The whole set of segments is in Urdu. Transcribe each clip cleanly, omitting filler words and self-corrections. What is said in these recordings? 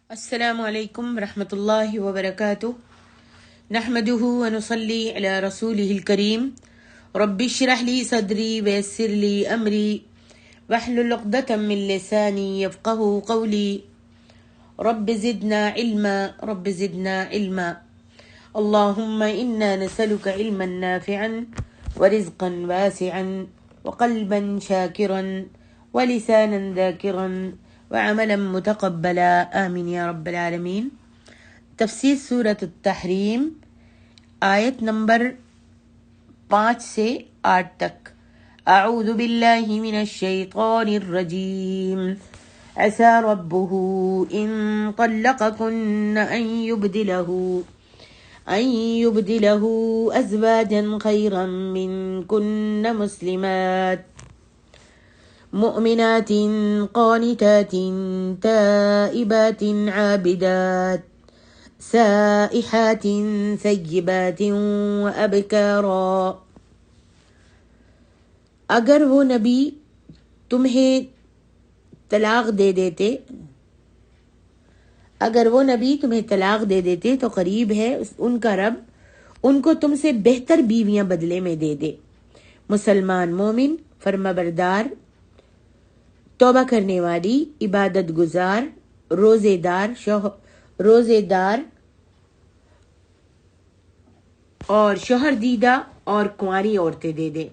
السلام علیکم ورحمۃ اللہ وبرکاتہ نحمده ونصلي على رسوله الكريم رب اشرح لي صدري ويسر لي امري واحلل عقدة من لساني يفقهوا قولي رب زدنا علما رب زدنا علما اللهم انا نسألك علما نافعا ورزقا واسعا وقلبا شاكرا ولسانا ذاكرا وعملا متقبلا آمین یا رب العالمین۔ تفسیر سورۃ التحریم، آیت نمبر 5 سے 8 تک۔ اعوذ باللہ من الشیطان الرجیم، عسى ربه ان طلقكن ان يبدله ازواجا خيرا منكن مسلمات مؤمنات قانتات تائبات عابدات سائحات ثیبات وابکارا۔ اگر وہ نبی تمہیں طلاق دے دیتے تو قریب ہے ان کا رب ان کو تم سے بہتر بیویاں بدلے میں دے دے، مسلمان مومن فرمانبردار توبہ کرنے والی عبادت گزار روزے دار اور شوہر دیدہ اور کنواری عورتیں دے دے۔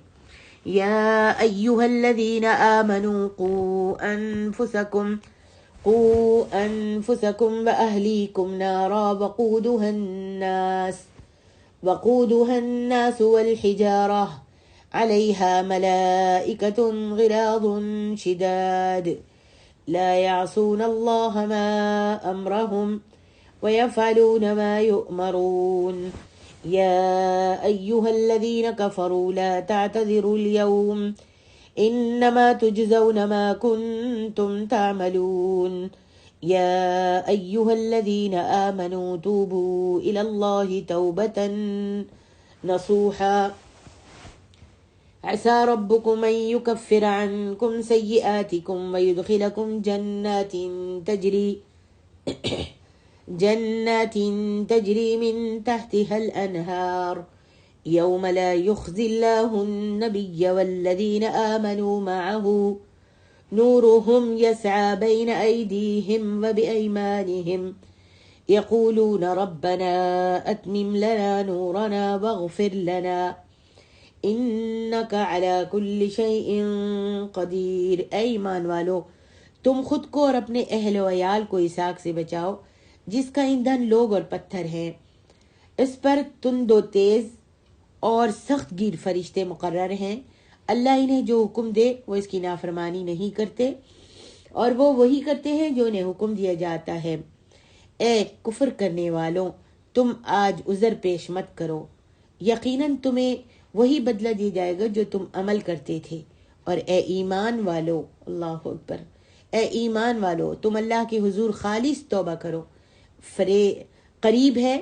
یا ایھا الذین آمنوا قوا انفسکم واہلیکم نارا وقودها الناس والحجارہ علیہا ملائکۃ غلاظ شداد لا يعصون اللہ ما امرہم ویفعلون ما یؤمرون۔ یا ایھا الذین کفروا لا تعتذروا اليوم انما تجزون ما کنتم تعملون۔ یا ایھا الذین آمنوا توبوا الی اللہ توبۃ نصوحا عسى ربكم أن يكفر عنكم سيئاتكم ويدخلكم جنات تجري من تحتها الأنهار يوم لا يخزي الله النبي والذين آمنوا معه نورهم يسعى بين أيديهم وبأيمانهم يقولون ربنا أتمم لنا نورنا واغفر لنا انک علی کل شیء قدیر۔ اے ایمان والو، تم خود کو اور اپنے اہل و عیال کو اس آگ سے بچاؤ جس کا ایندھن لوگ اور پتھر ہیں، اس پر تند و تیز اور سخت گیر فرشتے مقرر ہیں۔ اللہ انہیں جو حکم دے وہ اس کی نافرمانی نہیں کرتے، اور وہ وہی کرتے ہیں جو انہیں حکم دیا جاتا ہے۔ اے کفر کرنے والوں، تم آج عذر پیش مت کرو، یقیناً تمہیں وہی بدلہ دیا جائے گا جو تم عمل کرتے تھے۔ اور اے ایمان والو، اللہ اکبر، اے ایمان والو، تم اللہ کے حضور خالص توبہ کرو، قریب ہے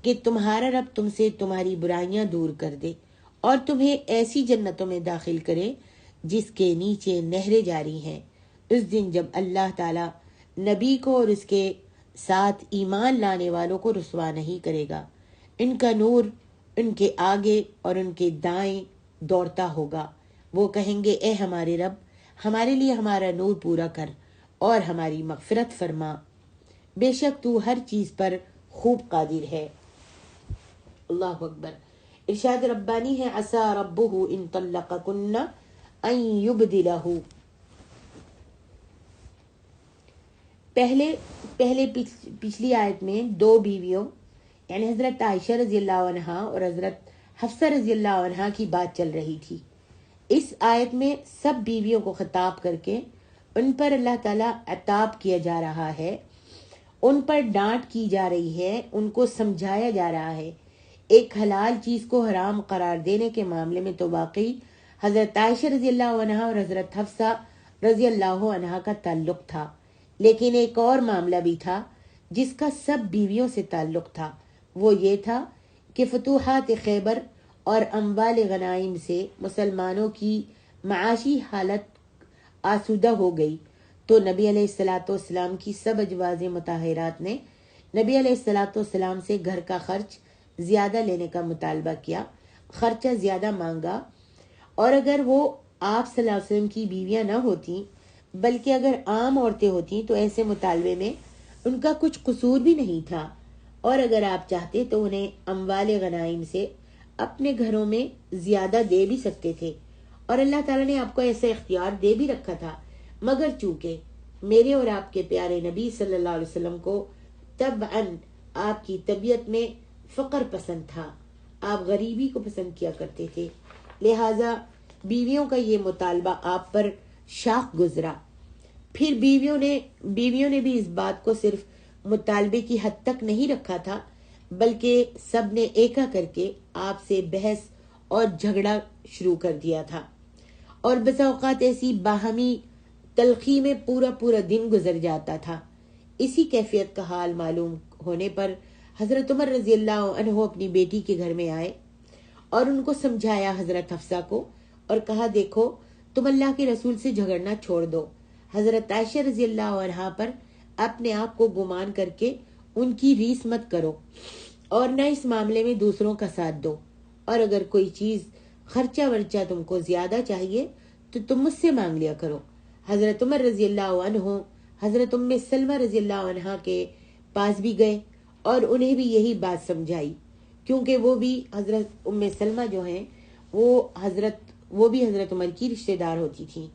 کہ تمہارا رب تم سے تمہاری برائیاں دور کر دے اور تمہیں ایسی جنتوں میں داخل کرے جس کے نیچے نہریں جاری ہیں، اس دن جب اللہ تعالی نبی کو اور اس کے ساتھ ایمان لانے والوں کو رسوا نہیں کرے گا۔ ان کا نور ان کے آگے اور ان کے دائیں دوڑتا ہوگا۔ وہ کہیں گے اے ہمارے رب، ہمارے لیے ہمارا نور پورا کر اور ہماری مغفرت فرما، بے شک تو ہر چیز پر خوب قادر ہے۔ اللہ اکبر۔ ارشاد ربانی ہے عسى ربه ان طلقكن ان يبدله۔ پچھلی آیت میں دو بیویوں یعنی حضرت عائشہ رضی اللہ عنہا اور حضرت حفصہ رضی اللہ عنہا کی بات چل رہی تھی۔ اس آیت میں سب بیویوں کو خطاب کر کے ان پر اللہ تعالیٰ عتاب کیا جا رہا ہے، ان پر ڈانٹ کی جا رہی ہے، ان کو سمجھایا جا رہا ہے۔ ایک حلال چیز کو حرام قرار دینے کے معاملے میں تو واقعی حضرت عائشہ رضی اللہ عنہا اور حضرت حفصہ رضی اللہ عنہا کا تعلق تھا، لیکن ایک اور معاملہ بھی تھا جس کا سب بیویوں سے تعلق تھا۔ وہ یہ تھا کہ فتوحات خیبر اور اموال غنائم سے مسلمانوں کی معاشی حالت آسودہ ہو گئی، تو نبی علیہ الصلوۃ والسلام کی سب ازواج مطہرات نے نبی علیہ الصلوۃ والسلام سے گھر کا خرچ زیادہ لینے کا مطالبہ کیا، خرچہ زیادہ مانگا، اور اگر وہ آپ صلی اللہ علیہ وسلم کی بیویاں نہ ہوتی بلکہ اگر عام عورتیں ہوتی تو ایسے مطالبے میں ان کا کچھ قصور بھی نہیں تھا، اور اگر آپ چاہتے تو انہیں اموال غنائم سے اپنے گھروں میں زیادہ دے بھی سکتے تھے، اور اللہ تعالیٰ نے آپ کو ایسا اختیار دے بھی رکھا تھا، مگر چونکہ میرے اور آپ کے پیارے نبی صلی اللہ علیہ وسلم کو طبعاً آپ کی طبیعت میں فقر پسند تھا، آپ غریبی کو پسند کیا کرتے تھے، لہٰذا بیویوں کا یہ مطالبہ آپ پر شاق گزرا۔ پھر بیویوں نے بھی اس بات کو صرف مطالبے کی حد تک نہیں رکھا تھا، بلکہ سب نے ایکا کر کے آپ سے بحث اور جھگڑا شروع کر دیا تھا، اور بسا اوقات ایسی باہمی تلخی میں پورا دن گزر جاتا تھا۔ اسی کیفیت کا حال معلوم ہونے پر حضرت عمر رضی اللہ عنہ اپنی بیٹی کے گھر میں آئے اور ان کو سمجھایا حضرت حفصہ کو، اور کہا دیکھو تم اللہ کے رسول سے جھگڑنا چھوڑ دو، حضرت عائشہ رضی اللہ عنہا پر اپنے آپ کو گمان کر کے ان کی ریس مت کرو، اور نہ اس معاملے میں دوسروں کا ساتھ دو، اور اگر کوئی چیز خرچہ ورچہ تم کو زیادہ چاہیے تو تم مجھ سے مانگ لیا کرو۔ حضرت عمر رضی اللہ عنہ حضرت ام سلمہ رضی اللہ عنہا کے پاس بھی گئے اور انہیں بھی یہی بات سمجھائی، کیونکہ وہ بھی حضرت ام سلمہ جو ہیں وہ بھی حضرت عمر کی رشتہ دار ہوتی تھیں۔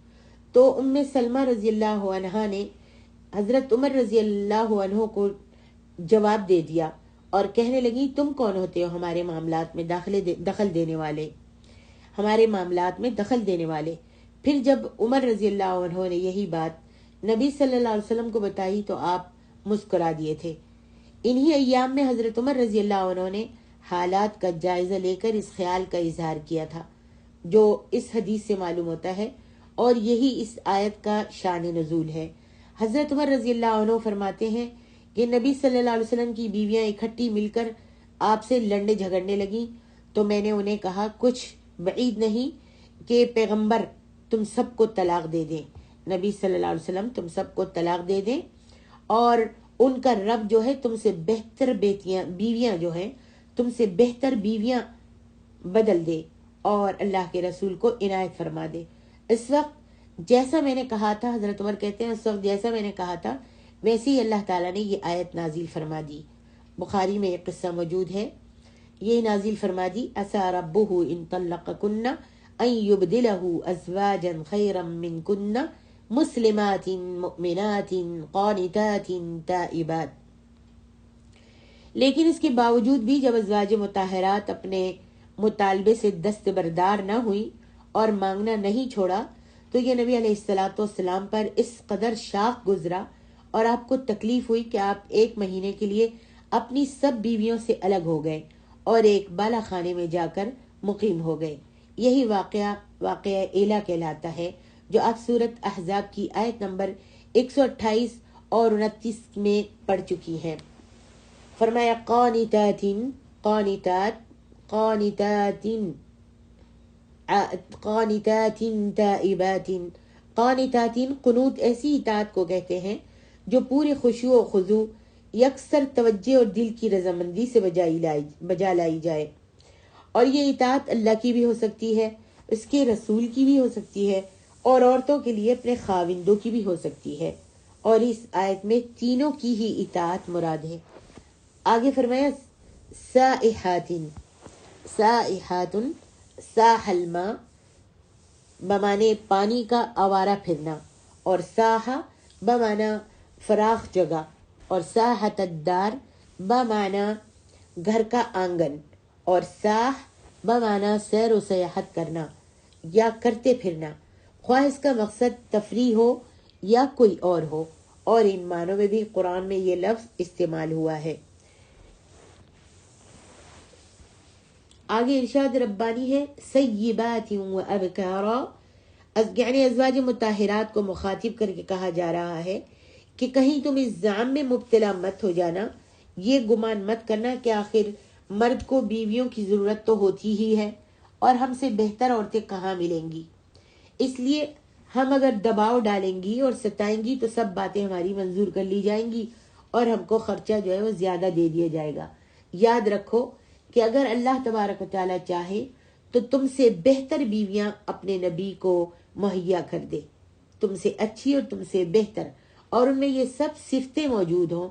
تو ام سلمہ رضی اللہ عنہا نے حضرت عمر رضی اللہ عنہ کو جواب دے دیا اور کہنے لگی تم کون ہوتے ہو ہمارے معاملات میں دخل دینے والے۔ پھر جب عمر رضی اللہ عنہ نے یہی بات نبی صلی اللہ علیہ وسلم کو بتائی تو آپ مسکرا دیے تھے۔ انہی ایام میں حضرت عمر رضی اللہ عنہ نے حالات کا جائزہ لے کر اس خیال کا اظہار کیا تھا جو اس حدیث سے معلوم ہوتا ہے، اور یہی اس آیت کا شان نزول ہے۔ حضرت عمر رضی اللہ عنہ فرماتے ہیں کہ نبی صلی اللہ علیہ وسلم کی بیویاں اکٹھی مل کر آپ سے لڑنے جھگڑنے لگیں تو میں نے انہیں کہا کچھ بعید نہیں کہ پیغمبر تم سب کو طلاق دے دیں، نبی صلی اللہ علیہ وسلم تم سب کو طلاق دے دیں، اور ان کا رب جو ہے تم سے بہتر بیویاں جو ہیں تم سے بہتر بیویاں بدل دے، اور اللہ کے رسول کو عنایت فرما دے۔ اس وقت جیسا میں نے کہا تھا، حضرت عمر کہتے ہیں اس وقت جیسا میں نے کہا تھا ویسے ہی اللہ تعالیٰ نے یہ آیت نازل فرما دی۔ بخاری میں ایک قصہ موجود ہے، یہ نازل فرما دی عسى ربه ان طلقكن ان يبدله ازواجا خيرا منكن مسلمات مؤمنات قانتات تائبات۔ لیکن اس کے باوجود بھی جب ازواج مطہرات اپنے مطالبے سے دستبردار نہ ہوئی اور مانگنا نہیں چھوڑا تو یہ نبی علیہ الصلوۃ والسلام پر اس قدر شاق گزرا اور آپ کو تکلیف ہوئی کہ آپ 1 مہینے کے لیے اپنی سب بیویوں سے الگ ہو گئے اور ایک بالا خانے میں جا کر مقیم ہو گئے۔ یہی واقعہ ایلا کہلاتا ہے جو آپ سورت احزاب کی آیت نمبر 128 اور 29 میں پڑھ چکی ہے۔ فرمایا قانتات تائبات۔ قانتات قنوت ایسی اطاعت کو کہتے ہیں جو پورے خشوع و خضوع، یکسر توجہ اور دل کی رضامندی سے بجا لائی جائے، اور یہ اطاعت اللہ کی بھی ہو سکتی ہے، اس کے رسول کی بھی ہو سکتی ہے، اور عورتوں کے لیے اپنے خاوندوں کی بھی ہو سکتی ہے، اور اس آیت میں تینوں کی ہی اطاعت مراد ہے۔ آگے فرمایا سائحات ساح الماء بمانے پانی کا آوارہ پھرنا، اور ساحہ بمانا فراخ جگہ، اور ساحت الدار بمانا گھر کا آنگن، اور ساح بمانا سیر و سیاحت کرنا یا کرتے پھرنا، خواہ اس کا مقصد تفریح ہو یا کوئی اور ہو، اور ان معنوں میں بھی قرآن میں یہ لفظ استعمال ہوا ہے۔ آگے ارشاد ربانی ہے سیبات و ابکارا، یعنی ازواج مطہرات کو مخاطب کر کے کہا جا رہا ہے کہ کہیں تم اس زعم میں مبتلا مت ہو جانا، یہ گمان مت کرنا کہ آخر مرد کو بیویوں کی ضرورت تو ہوتی ہی ہے اور ہم سے بہتر عورتیں کہاں ملیں گی، اس لیے ہم اگر دباؤ ڈالیں گی اور ستائیں گی تو سب باتیں ہماری منظور کر لی جائیں گی اور ہم کو خرچہ جو ہے وہ زیادہ دے دیا جائے گا۔ یاد رکھو کہ اگر اللہ تبارک و تعالیٰ چاہے تو تم سے بہتر بیویاں اپنے نبی کو مہیا کر دے، تم سے اچھی اور تم سے بہتر، اور ان میں یہ سب صفتیں موجود ہوں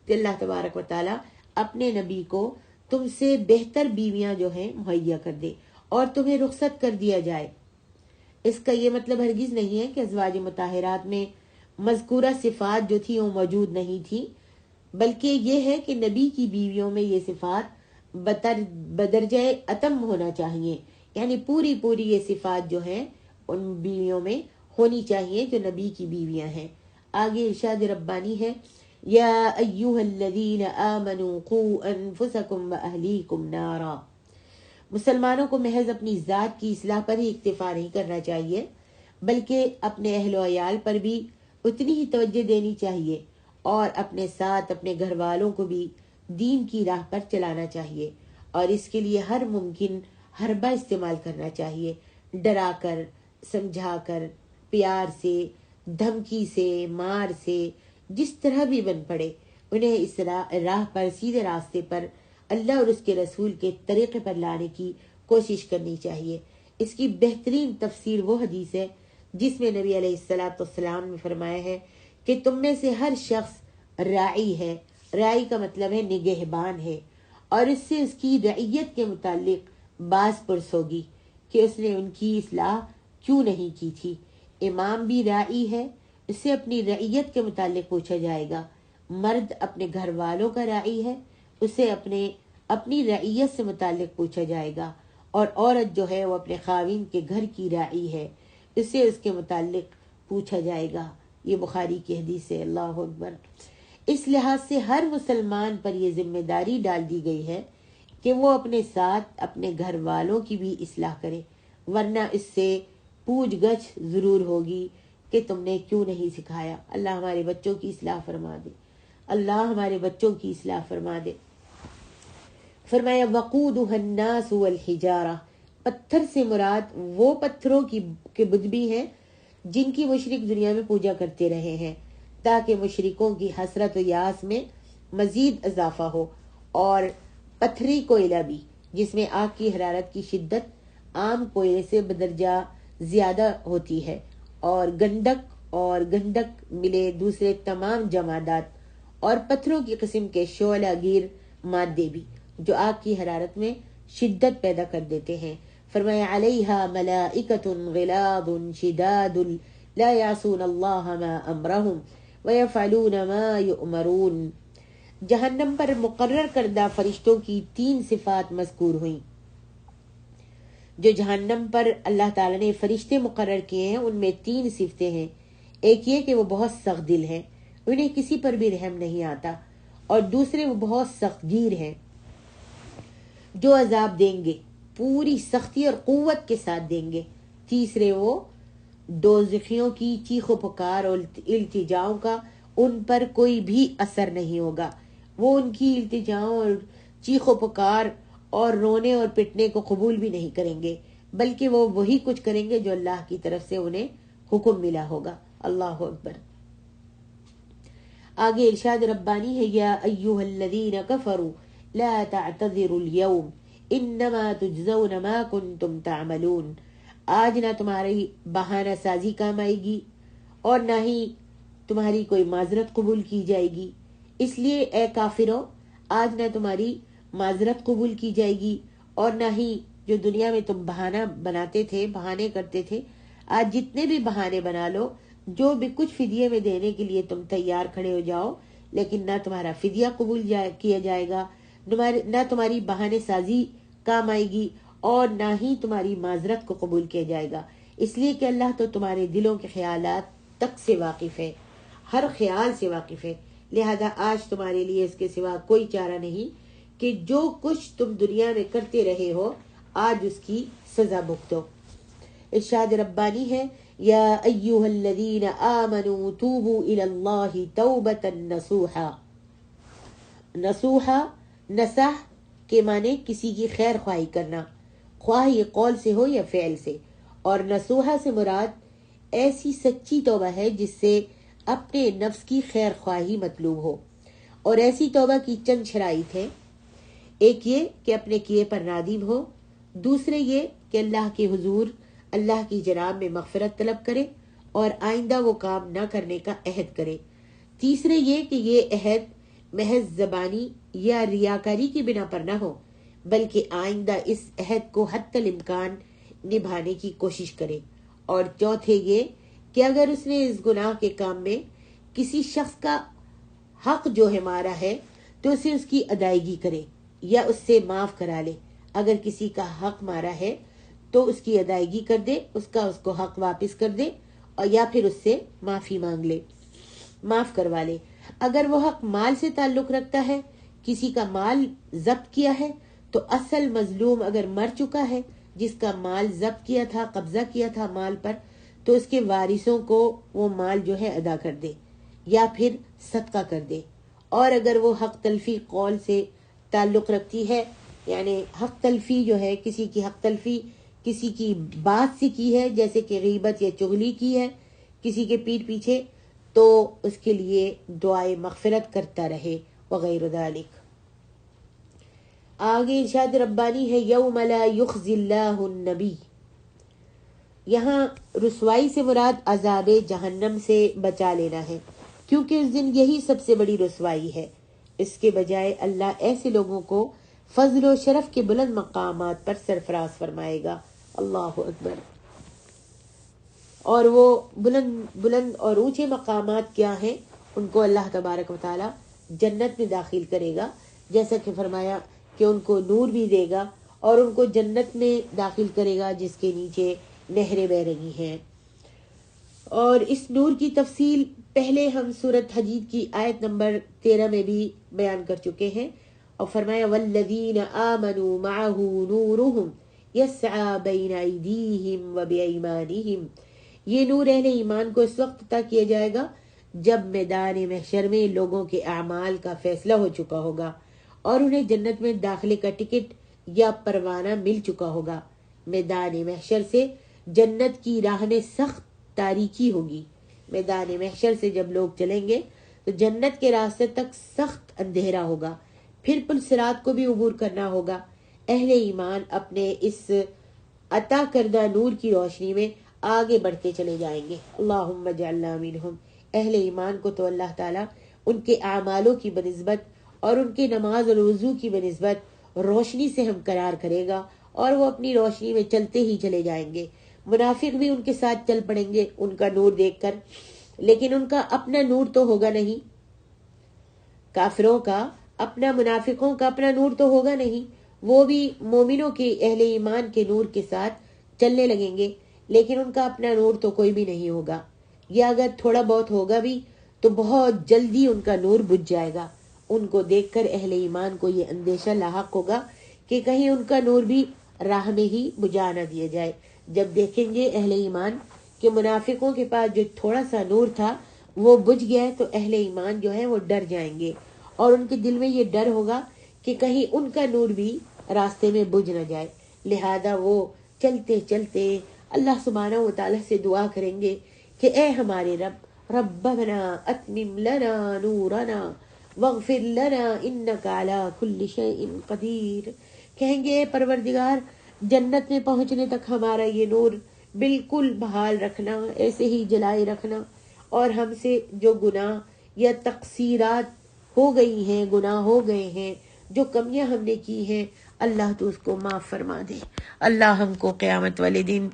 کہ اللہ تبارک و تعالیٰ اپنے نبی کو تم سے بہتر بیویاں جو ہیں مہیا کر دے اور تمہیں رخصت کر دیا جائے۔ اس کا یہ مطلب ہرگز نہیں ہے کہ ازواج مطہرات میں مذکورہ صفات جو تھی وہ موجود نہیں تھی، بلکہ یہ ہے کہ نبی کی بیویوں میں یہ صفات بدرجہ اتم ہونا چاہیے، یعنی پوری یہ صفات جو ہیں ان بیویوں میں ہونی چاہیے جو نبی کی بیویاں ہیں۔ آگے ارشاد ربانی ہے، یا ایھا الذین آمنوا قوا انفسکم واہلیکم نارا۔ مسلمانوں کو محض اپنی ذات کی اصلاح پر ہی اکتفا نہیں کرنا چاہیے، بلکہ اپنے اہل و عیال پر بھی اتنی ہی توجہ دینی چاہیے اور اپنے ساتھ اپنے گھر والوں کو بھی دین کی راہ پر چلانا چاہیے، اور اس کے لیے ہر ممکن حربہ استعمال کرنا چاہیے، ڈرا کر، سمجھا کر، پیار سے، دھمکی سے، مار سے، جس طرح بھی بن پڑے انہیں اس راہ پر، سیدھے راستے پر، اللہ اور اس کے رسول کے طریقے پر لانے کی کوشش کرنی چاہیے۔ اس کی بہترین تفسیر وہ حدیث ہے جس میں نبی علیہ الصلوۃ والسلام نے فرمایا ہے کہ تم میں سے ہر شخص راعی ہے، راعی کا مطلب ہے نگہبان ہے، اور اس سے اس کی رعیت کے متعلق باز پرس ہوگی کہ اس نے ان کی اصلاح کیوں نہیں کی تھی۔ امام بھی راعی ہے، اس سے اپنی رعیت کے متعلق پوچھا جائے گا۔ مرد اپنے گھر والوں کا راعی ہے، اسے اپنی رعیت سے متعلق پوچھا جائے گا، اور عورت جو ہے وہ اپنے خاوند کے گھر کی راعی ہے، اسے اس کے متعلق پوچھا جائے گا۔ یہ بخاری کی حدیث ہے۔ اللہ اکبر۔ اس لحاظ سے ہر مسلمان پر یہ ذمہ داری ڈال دی گئی ہے کہ وہ اپنے ساتھ اپنے گھر والوں کی بھی اصلاح کرے، ورنہ اس سے پوچھ گچھ ضرور ہوگی کہ تم نے کیوں نہیں سکھایا۔ اللہ ہمارے بچوں کی اصلاح فرما دے، اللہ ہمارے بچوں کی اصلاح فرما دے۔ فرمایا وقودها الناس والحجارہ، پتھر سے مراد وہ پتھروں کے بت بھی ہیں جن کی مشرک دنیا میں پوجا کرتے رہے ہیں، تاکہ مشرکوں کی حسرت و یاس میں مزید اضافہ ہو، اور پتھری کوئلہ بھی جس میں آگ کی حرارت کی شدت عام کوئلے سے بدرجہ زیادہ ہوتی ہے، اور گندک ملے دوسرے تمام جمادات اور پتھروں کی قسم کے شعلہ گیر مادے بھی جو آگ کی حرارت میں شدت پیدا کر دیتے ہیں۔ فرمایا علیہا ملائکۃ غلاظ شداد لا یعصون اللہ ما امرہم ویفعلون ما یؤمرون۔ جہنم پر مقرر کردہ فرشتوں کی 3 صفات مذکور ہوئیں۔ جو جہنم پر اللہ تعالیٰ نے فرشتے مقرر کیے ہیں ان میں 3 صفتیں ہیں۔ ایک یہ کہ وہ بہت سخت دل ہیں، انہیں کسی پر بھی رحم نہیں آتا، اور دوسرے وہ بہت سخت گیر ہیں، جو عذاب دیں گے پوری سختی اور قوت کے ساتھ دیں گے۔ تیسرے وہ دوزخیوں کی چیخ و پکار اور التجاؤں کا ان پر کوئی بھی اثر نہیں ہوگا، وہ ان کی التجاؤں اور چیخ و پکار اور رونے اور پٹنے کو قبول بھی نہیں کریں گے، بلکہ وہ وہی کچھ کریں گے جو اللہ کی طرف سے انہیں حکم ملا ہوگا۔ اللہ اکبر۔ آگے ارشاد ربانی ہے، یا ایھا الذین کفروا لا تعتذروا اليوم انما تجزون ما کنتم تعملون۔ آج نہ تمہاری بہانہ سازی کام آئے گی اور نہ ہی تمہاری کوئی معذرت قبول کی جائے گی۔ اس لیے اے کافروں، آج نہ تمہاری معذرت قبول کی جائے گی اور نہ ہی جو دنیا میں تم بہانہ بناتے تھے، بہانے کرتے تھے، آج جتنے بھی بہانے بنا لو، جو بھی کچھ فدیے میں دینے کے لیے تم تیار کھڑے ہو جاؤ، لیکن نہ تمہارا فدیہ قبول کیا جائے گا، نہ تمہاری بہانے سازی کام آئے گی، اور نہ ہی تمہاری معذرت کو قبول کیا جائے گا، اس لیے کہ اللہ تو تمہارے دلوں کے خیالات تک سے واقف ہے، ہر خیال سے واقف ہے۔ لہذا آج تمہارے لیے اس کے سوا کوئی چارہ نہیں کہ جو کچھ تم دنیا میں کرتے رہے ہو آج اس کی سزا بھگتو۔ ارشاد ربانی ہے، یا ایھا الذین آمنوا توبوا الی اللہ توبۃ نصوحا۔ نصوحا، نصح کے معنی کسی کی خیر خواہی کرنا، خواہ یہ قول سے ہو یا فعل سے، اور نصوحا سے مراد ایسی سچی توبہ ہے جس سے اپنے نفس کی خیر خواہی مطلوب ہو. اور ایسی توبہ کی چند شرائط ہیں. ایک یہ کہ اپنے کیے پر نادم ہو. دوسرے یہ کہ اللہ کے حضور اللہ کی جناب میں مغفرت طلب کرے اور آئندہ وہ کام نہ کرنے کا عہد کرے. تیسرے یہ کہ یہ عہد محض زبانی یا ریاکاری کی بنا پر نہ ہو بلکہ آئندہ اس عہد کو حتی الامکان نبھانے کی کوشش کرے. اور چوتھے یہ کہ اگر اس نے اس گناہ کے کام میں کسی شخص کا حق جو ہے مارا ہے تو اسے اس کی ادائیگی کرے یا اس سے معاف کرا لے. اگر کسی کا حق مارا ہے تو اس کی ادائیگی کر دے، اس کو حق واپس کر دے اور یا پھر اس سے معافی مانگ لے، معاف کروا لے. اگر وہ حق مال سے تعلق رکھتا ہے، کسی کا مال ضبط کیا ہے، تو اصل مظلوم اگر مر چکا ہے جس کا مال ضبط کیا تھا، قبضہ کیا تھا مال پر، تو اس کے وارثوں کو وہ مال جو ہے ادا کر دے یا پھر صدقہ کر دے. اور اگر وہ حق تلفی قول سے تعلق رکھتی ہے، یعنی حق تلفی جو ہے کسی کی حق تلفی کسی کی بات سے کی ہے، جیسے کہ غیبت یا چغلی کی ہے کسی کے پیٹھ پیچھے، تو اس کے لیے دعائے مغفرت کرتا رہے وغیرہ ذالک. آگے ارشاد ربانی ہے یوم لا یخزی اللہ النبی. یہاں رسوائی سے مراد عذاب جہنم سے بچا لینا ہے، کیونکہ اس دن یہی سب سے بڑی رسوائی ہے. اس کے بجائے اللہ ایسے لوگوں کو فضل و شرف کے بلند مقامات پر سرفراز فرمائے گا. اللہ اکبر. اور وہ بلند اور اونچے مقامات کیا ہیں؟ ان کو اللہ تبارک و تعالی جنت میں داخل کرے گا، جیسا کہ فرمایا کہ ان کو نور بھی دے گا اور ان کو جنت میں داخل کرے گا جس کے نیچے نہریں بہ رہی ہیں. اور اس نور کی تفصیل پہلے ہم سورۃ حدید کی آیت نمبر 13 میں بھی بیان کر چکے ہیں. اور فرمایا والذین آمنوا معه نورهم یسعی بین ایدیہم وبایمانہم. یہ نور اہل ایمان کو اس وقت عطا کیا جائے گا جب میدان محشر میں لوگوں کے اعمال کا فیصلہ ہو چکا ہوگا اور انہیں جنت میں داخلے کا ٹکٹ یا پروانہ مل چکا ہوگا. میدان محشر سے جنت کی راہ میں سخت تاریکی ہوگی. میدان محشر سے جب لوگ چلیں گے تو جنت کے راستے تک سخت اندھیرا ہوگا، پھر پل صراط کو بھی عبور کرنا ہوگا. اہل ایمان اپنے اس عطا کردہ نور کی روشنی میں آگے بڑھتے چلے جائیں گے. اللہم اجعلنا منہم. اہل ایمان کو تو اللہ تعالیٰ ان کے اعمالوں کی بنسبت اور ان کے نماز اور وضو کی بنسبت روشنی سے ہمکنار کرے گا اور وہ اپنی روشنی میں چلتے ہی چلے جائیں گے. منافق بھی ان کے ساتھ چل پڑیں گے ان کا نور دیکھ کر، لیکن ان کا اپنا نور تو ہوگا نہیں. کافروں کا اپنا، منافقوں کا اپنا نور تو ہوگا نہیں. وہ بھی مومنوں کے، اہل ایمان کے نور کے ساتھ چلنے لگیں گے، لیکن ان کا اپنا نور تو کوئی بھی نہیں ہوگا، یا اگر تھوڑا بہت ہوگا بھی تو بہت جلدی ان کا نور بجھ جائے گا. ان کو دیکھ کر اہل ایمان کو یہ اندیشہ لاحق ہوگا کہ کہیں ان کا نور بھی راہ میں ہی بجھا نہ دیا جائے. جب دیکھیں گے اہل ایمان کہ منافقوں کے پاس جو تھوڑا سا نور تھا وہ بجھ گیا ہے تو اہل ایمان جو ہے وہ ڈر جائیں گے اور ان کے دل میں یہ ڈر ہوگا کہ کہیں ان کا نور بھی راستے میں بجھ نہ جائے. لہذا وہ چلتے چلتے اللہ سبحانہ و تعالیٰ سے دعا کریں گے کہ اے ہمارے رب، ربنا اتمم لنا نورنا واغفر لنا انک علی کل شیء قدیر. کہیں گے اے پروردگار، جنت میں پہنچنے تک ہمارا یہ نور بالکل بحال رکھنا، ایسے ہی جلائے رکھنا، اور ہم سے جو گناہ یا تقصیرات ہو گئی ہیں، گناہ ہو گئے ہیں، جو کمیاں ہم نے کی ہیں، اللہ تو اس کو معاف فرما دے. اللہ ہم کو قیامت والے دن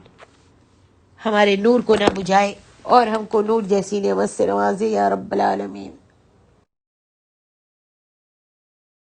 ہمارے نور کو نہ بجھائے اور ہم کو نور جیسی نعمت سے نوازے یا رب العالمین.